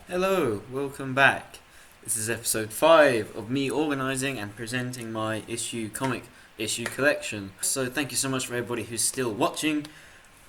Hello, welcome back. This is episode 5 of me organising and presenting my comic issue collection. So thank you so much for everybody who's still watching.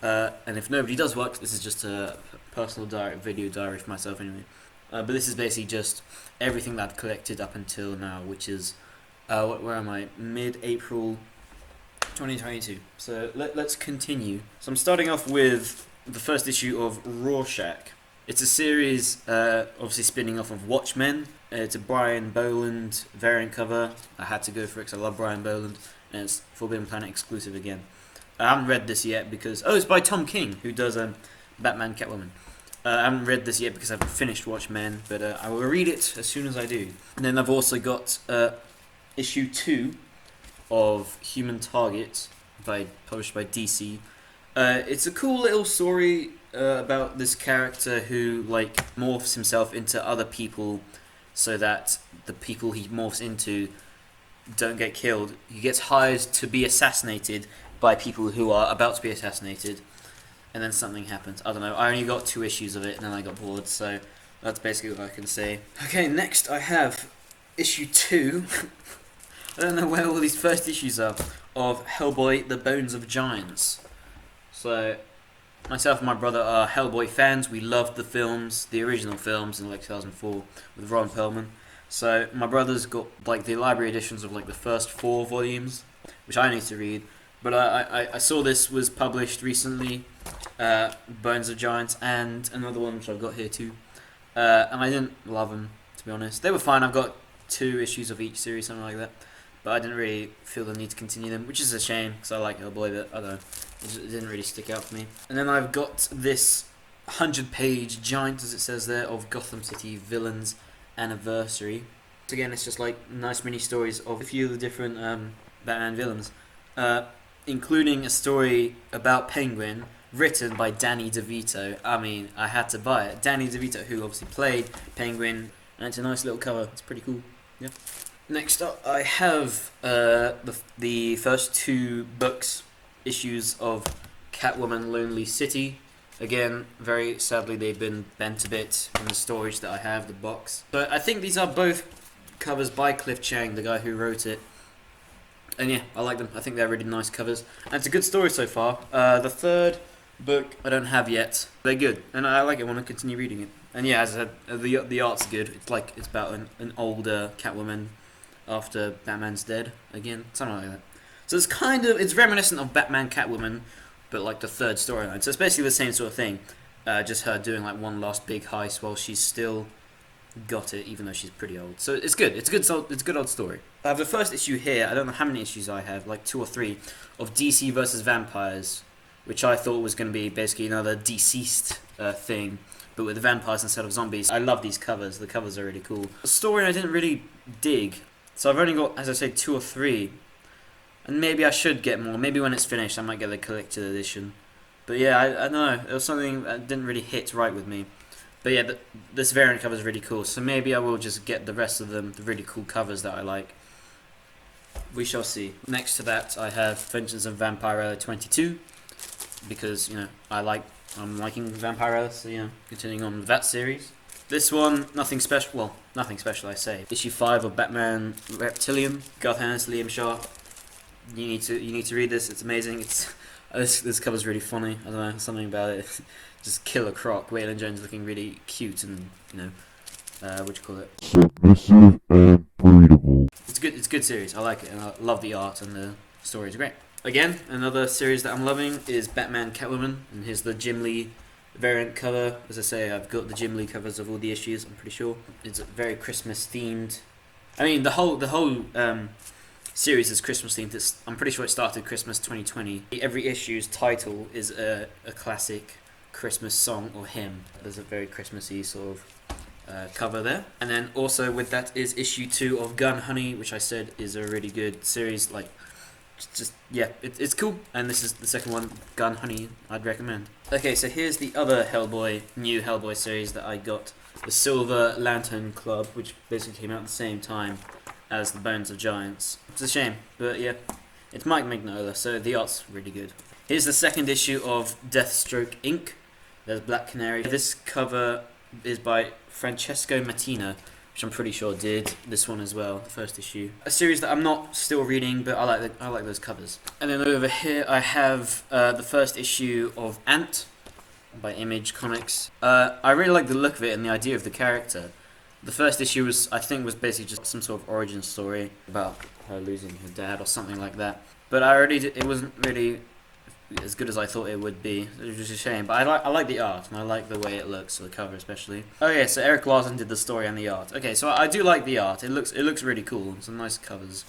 And if nobody does watch, this is just a personal video diary for myself anyway. But this is basically just everything that I've collected up until now, which is, where am I? Mid-April 2022. So let's continue. So I'm starting off with the first issue of Rorschach. It's a series, obviously spinning off of Watchmen. It's a Brian Boland variant cover. I had to go for it because I love Brian Boland, and it's Forbidden Planet exclusive again. I haven't read this yet because it's by Tom King, who does Batman Catwoman. I haven't read this yet because I haven't finished Watchmen, but I will read it as soon as I do. And then I've also got issue 2 of Human Target, published by DC. It's a cool little story about this character who morphs himself into other people so that the people he morphs into don't get killed. He gets hired to be assassinated by people who are about to be assassinated, and then something happens. I don't know. I only got 2 issues of it and then I got bored, so that's basically what I can say. Okay, next I have issue 2. I don't know where all these first issues are of Hellboy: The Bones of Giants. So myself and my brother are Hellboy fans. We loved the films, the original films in 2004 with Ron Perlman. So my brother's got the library editions of the first 4 volumes, which I need to read. But I saw this was published recently, Bones of Giants, and another one which I've got here too. And I didn't love them, to be honest. They were fine. I've got 2 issues of each series, something like that. But I didn't really feel the need to continue them, which is a shame because I like Hellboy, but I don't know. It didn't really stick out for me. And then I've got this 100-page giant, as it says there, of Gotham City Villains Anniversary. So again, it's just nice mini stories of a few of the different Batman villains, including a story about Penguin written by Danny DeVito. I mean, I had to buy it. Danny DeVito, who obviously played Penguin, and it's a nice little cover. It's pretty cool. Yeah. Next up, I have the first 2 issues of Catwoman Lonely City. Again, very sadly they've been bent a bit in the storage that I have, the box. But I think these are both covers by Cliff Chiang, the guy who wrote it. And yeah, I like them. I think they're really nice covers. And it's a good story so far. The third book I don't have yet. They're good, and I like it. I want to continue reading it. And yeah, as I said, the art's good. It's about an older Catwoman after Batman's dead again, something like that. So it's reminiscent of Batman Catwoman, but the third storyline. So it's basically the same sort of thing, just her doing one last big heist while she's still got it, even though she's pretty old. So it's good. It's a good old story. I have the first issue here. I don't know how many issues I have, 2 or 3, of DC versus Vampires, which I thought was going to be basically another deceased thing, but with the vampires instead of zombies. I love these covers. The covers are really cool. The story I didn't really dig. So I've only got, as I say, 2 or 3. And maybe I should get more. Maybe when it's finished I might get the collected edition. But yeah, I don't know. It was something that didn't really hit right with me. But yeah, this variant cover is really cool. So maybe I will just get the rest of them, the really cool covers that I like. We shall see. Next to that I have Vengeance of Vampirella 22. Because, I'm liking Vampirella. So, continuing on with that series. This one, nothing special. Well, nothing special, I say. Issue 5 of Batman Reptilian. Garth Ennis, Liam Sharp. You need to read this. It's amazing. This cover's really funny. I don't know, something about it. Just Killer Croc. Waylon Jones looking really cute and what do you call it? Submissive and breedable. It's a good series. I like it, and I love the art and the story is great. Again, another series that I'm loving is Batman Catwoman, and here's the Jim Lee variant cover. As I say, I've got the Jim Lee covers of all the issues. I'm pretty sure it's very Christmas themed. I mean, the whole series is Christmas themed. I'm pretty sure it started Christmas 2020. Every issue's title is a classic Christmas song or hymn. There's a very Christmassy sort of cover there. And then also with that is issue 2 of Gun Honey, which I said is a really good series. It's cool. And this is the second one, Gun Honey, I'd recommend. Okay, so here's the other new Hellboy series that I got. The Silver Lantern Club, which basically came out at the same time as the Bones of Giants. It's a shame, but yeah. It's Mike Mignola, so the art's really good. Here's the second issue of Deathstroke Inc. There's Black Canary. This cover is by Francesco Mattina, which I'm pretty sure did this one as well, the first issue. A series that I'm not still reading, but I like those covers. And then over here I have the first issue of Ant by Image Comics. I really like the look of it and the idea of the character. The first issue was basically just some sort of origin story about her losing her dad or something like that. But it wasn't really as good as I thought it would be. It was just a shame. But I like the art and I like the way it looks, the cover especially. Oh yeah, so Eric Larson did the story and the art. Okay, so I do like the art. It looks really cool. Some nice covers.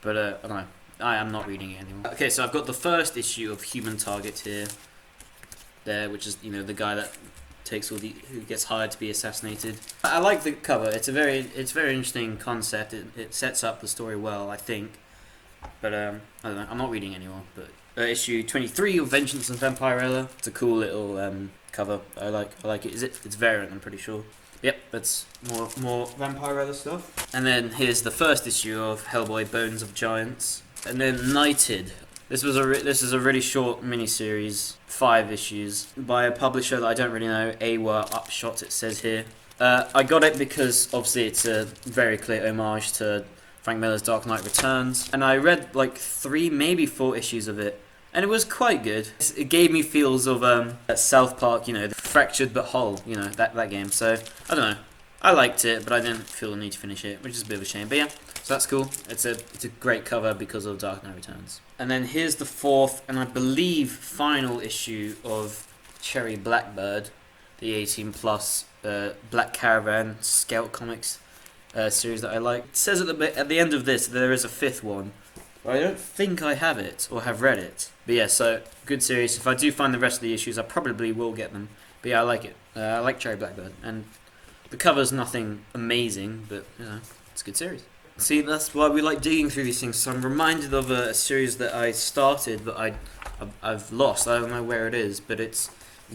But I don't know. I am not reading it anymore. Okay, so I've got the first issue of Human Target here. There, which is the guy that takes who gets hired to be assassinated. I like the cover. It's a very interesting concept. It sets up the story well, I think. But I don't know. I'm not reading anymore. But issue 23 of Vengeance and Vampirella. It's a cool little cover. I like it. It's variant, I'm pretty sure. Yep, that's more Vampirella stuff. And then here's the first issue of Hellboy: Bones of Giants. And then Knighted. This is a really short miniseries, 5 issues, by a publisher that I don't really know, Awa Upshot it says here. I got it because obviously it's a very clear homage to Frank Miller's Dark Knight Returns, and I read like 3, maybe 4 issues of it, and it was quite good. It gave me feels of South Park, the Fractured but Whole, that game. So I don't know. I liked it, but I didn't feel the need to finish it, which is a bit of a shame. But yeah, so that's cool. It's a great cover because of Dark Knight Returns. And then here's the 4th and I believe final issue of Cherry Blackbird, the 18+ Black Caravan Scout Comics series that I like. It says at the end of this there is a 5th one, but I don't think I have it or have read it. But yeah, so good series. If I do find the rest of the issues, I probably will get them. But yeah, I like it. I like Cherry Blackbird, and the cover's nothing amazing, but it's a good series. See, that's why we like digging through these things. So I'm reminded of a series that I started, but I've lost. I don't know where it is, but it's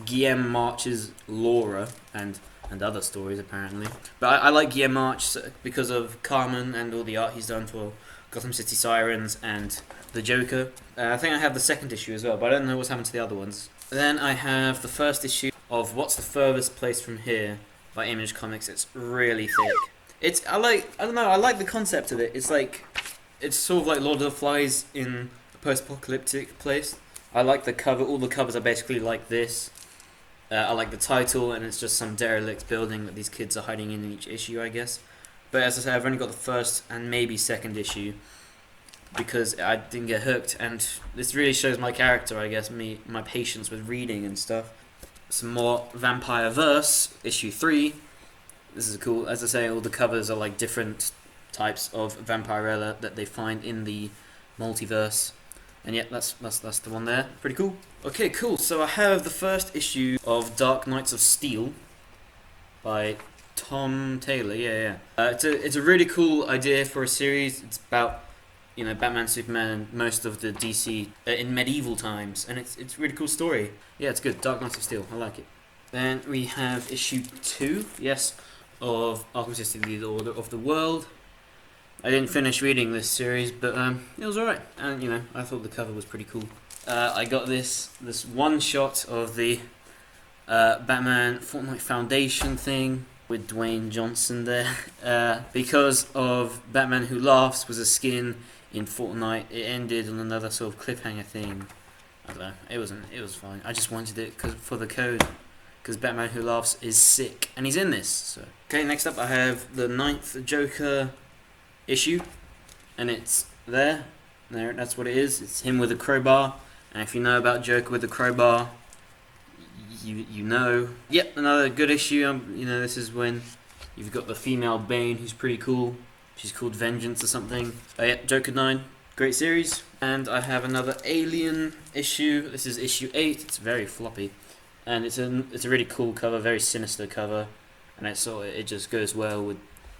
Guillaume March's Laura and other stories apparently. But I like Guillaume March because of Carmen and all the art he's done for Gotham City Sirens and the Joker. I think I have the 2nd issue as well, but I don't know what's happened to the other ones. Then I have the first issue of What's the Furthest Place from Here by Image Comics. It's really thick. I like the concept of it. It's sort of like Lord of the Flies in a post-apocalyptic place. I like the cover. All the covers are basically like this. I like the title, and it's just some derelict building that these kids are hiding in each issue, I guess. But as I say, I've only got the 1st and maybe 2nd issue because I didn't get hooked, and this really shows my character, I guess, my patience with reading and stuff. Some more Vampire Verse, issue 3. This is cool. As I say, all the covers are like different types of Vampirella that they find in the multiverse. And yeah, that's the one there. Pretty cool. Okay, cool. So I have the first issue of Dark Knights of Steel by Tom Taylor. Yeah. It's a really cool idea for a series. It's about Batman, Superman, and most of the DC in medieval times, and it's a really cool story. Yeah, it's good. Dark Knights of Steel. I like it. Then we have issue 2. Yes. Of Arkham City: The Order of the World. I didn't finish reading this series, but it was alright, and I thought the cover was pretty cool. I got this one shot of the Batman Fortnite Foundation thing with Dwayne Johnson there. Because of Batman Who Laughs was a skin in Fortnite, it ended on another sort of cliffhanger thing. I don't know. It was fine. I just wanted it for the code. Because Batman Who Laughs is sick, and he's in this. So. Okay, next up I have the 9th Joker issue, and it's there. That's what it is. It's him with a crowbar, and if you know about Joker with a crowbar, you know. Yep, another good issue. This is when you've got the female Bane, who's pretty cool. She's called Vengeance or something. Yep, Joker 9, great series. And I have another Alien issue. This is issue 8. It's very floppy. And it's a really cool cover, very sinister cover, and it just goes well with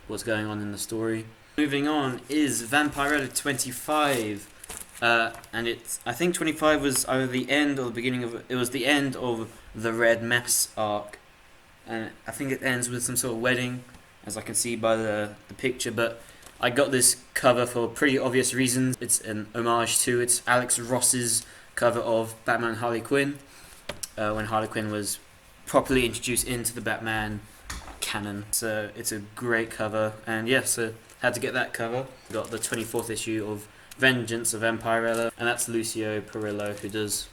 what's going on in the story. Moving on is Vampirella 25, and I think 25 was either the end or the beginning of it was the end of the Red Mass arc, and I think it ends with some sort of wedding, as I can see by the picture. But I got this cover for pretty obvious reasons. It's an homage to Alex Ross's cover of Batman Harley Quinn. When Harley Quinn was properly introduced into the Batman canon. So it's a great cover, and yeah, so had to get that cover. Got the 24th issue of Vengeance of Vampirella, and that's Lucio Perillo, who does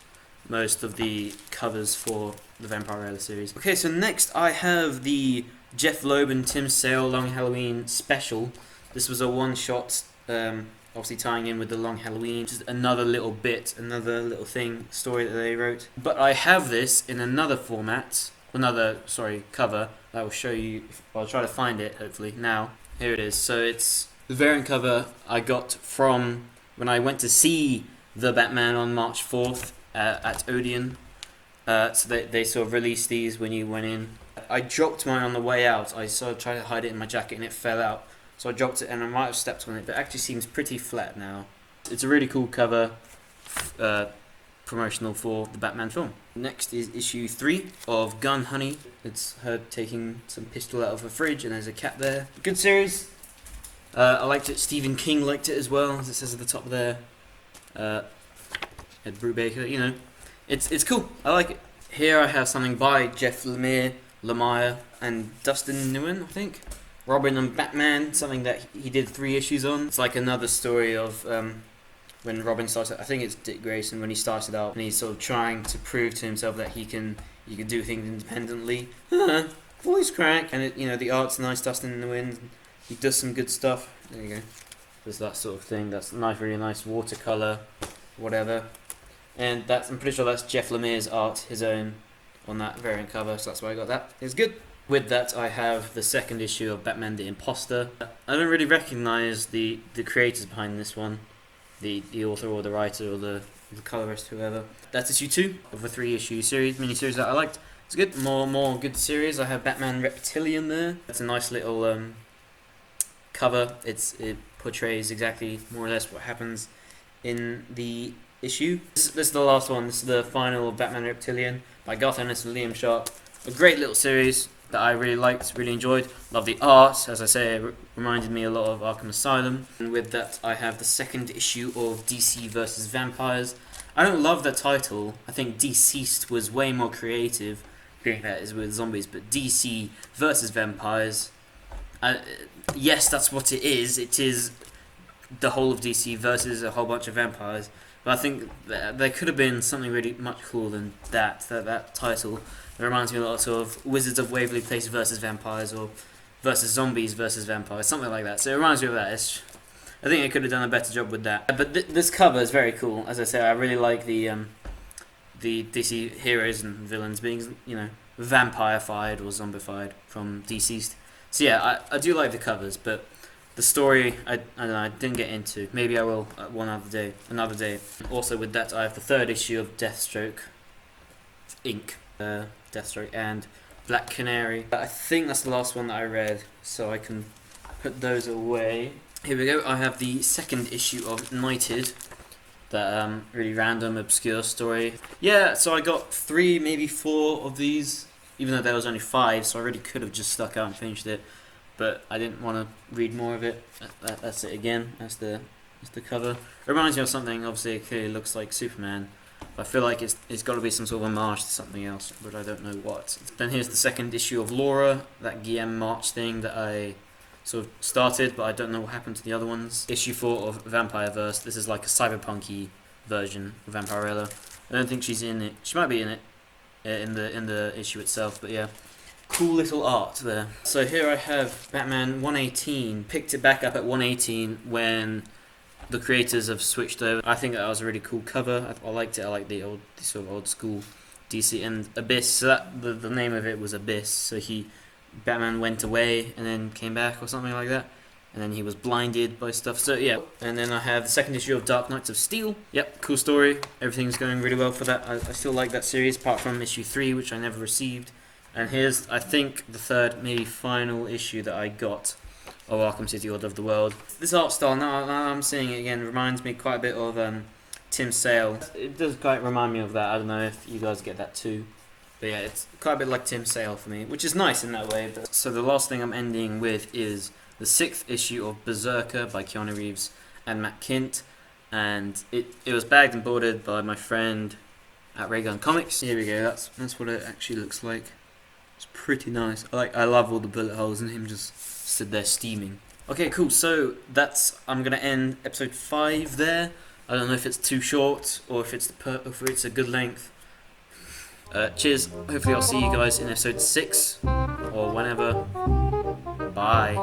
most of the covers for the Vampirella series. Okay, so next I have the Jeff Loeb and Tim Sale Long Halloween special. This was a one-shot, obviously tying in with the Long Halloween, just another little bit, another little story that they wrote. But I have this in another format, cover, that I will show you. I'll try to find it, hopefully, now. Here it is. So it's the variant cover I got from when I went to see the Batman on March 4th at Odeon. So they sort of released these when you went in. I dropped mine on the way out. I sort of tried to hide it in my jacket and it fell out. So I dropped it and I might have stepped on it, but it actually seems pretty flat now. It's a really cool cover, promotional for the Batman film. Next is issue 3 of Gun Honey. It's her taking some pistol out of her fridge and there's a cat there. Good series. I liked it. Stephen King liked it as well, as it says at the top there. Ed Brubaker, you know. It's cool. I like it. Here I have something by Jeff Lemire, and Dustin Nguyen, I think. Robin and Batman, something that he did 3 issues on. It's like another story of when Robin started. I think it's Dick Grayson when he started out, and he's sort of trying to prove to himself that he can do things independently. Voice crack, and the art's nice. Dustin Nguyen, he does some good stuff. There you go. There's that sort of thing. That's nice, really nice watercolor, whatever. And I'm pretty sure that's Jeff Lemire's art, his own, on that variant cover. So that's why I got that. It's good. With that, I have the 2nd issue of Batman the Imposter. I don't really recognize the creators behind this one, the author or the writer or the colorist, whoever. That's issue 2 of a 3-issue mini-series that I liked. It's good. More good series. I have Batman Reptilian there. It's a nice little cover. It portrays exactly more or less what happens in the issue. This is the last one. This is the final of Batman Reptilian by Garth Ennis and Liam Sharp. A great little series that I really liked, really enjoyed. Love the art. As I say, it reminded me a lot of Arkham Asylum. And with that, I have the 2nd issue of DC vs. Vampires. I don't love the title. I think Deceased was way more creative, being that is with zombies, but DC vs. Vampires. Yes, that's what it is. It is the whole of DC versus a whole bunch of vampires. But I think there could have been something really much cooler than that title. It reminds me a lot of Wizards of Waverly Place versus Vampires, or versus Zombies versus Vampires, something like that. So it reminds me of that. I think they could have done a better job with that. But this cover is very cool. As I say, I really like the DC heroes and villains being, vampirified or zombified from Deceased. So yeah, I do like the covers, but the story, I don't know, I didn't get into. Maybe I will another day. Also with that, I have the 3rd issue of Deathstroke, Inc. Deathstroke and Black Canary. I think that's the last one that I read, so I can put those away. Here we go. I have the 2nd issue of Knighted, that really random, obscure story. Yeah, so I got 3, maybe 4 of these, even though there was only 5, so I really could have just stuck out and finished it. But I didn't want to read more of it. That's it again. That's the cover. It reminds me of something. Obviously, it clearly looks like Superman. But I feel like it's got to be some sort of homage to something else, but I don't know what. Then here's the 2nd issue of Laura, that Guillaume March thing that I sort of started, but I don't know what happened to the other ones. Issue 4 of Vampireverse. This is like a cyberpunky version of Vampirella. I don't think she's in it. She might be in it in the issue itself, but yeah. Cool little art there. So here I have Batman 118. Picked it back up at 118 when the creators have switched over. I think that was a really cool cover. I liked it. I like the sort of old school DC and Abyss. So that the name of it was Abyss. So Batman went away and then came back or something like that. And then he was blinded by stuff. So yeah. And then I have the 2nd issue of Dark Knights of Steel. Yep, cool story. Everything's going really well for that. I still like that series, apart from issue 3, which I never received. And here's, I think, the 3rd, maybe final issue that I got of Arkham City Order of the World. This art style, now I'm seeing it again, reminds me quite a bit of Tim Sale. It does quite remind me of that. I don't know if you guys get that too. But yeah, it's quite a bit like Tim Sale for me, which is nice in that way. But so the last thing I'm ending with is the 6th issue of Berserker by Keanu Reeves and Matt Kint. And it was bagged and boarded by my friend at Raygun Comics. Here we go, that's what it actually looks like. It's pretty nice. I love all the bullet holes and him just stood there steaming. Okay, cool. So I'm gonna end episode 5 there. I don't know if it's too short or if it's a good length. Cheers. Hopefully I'll see you guys in episode 6 or whenever. Bye.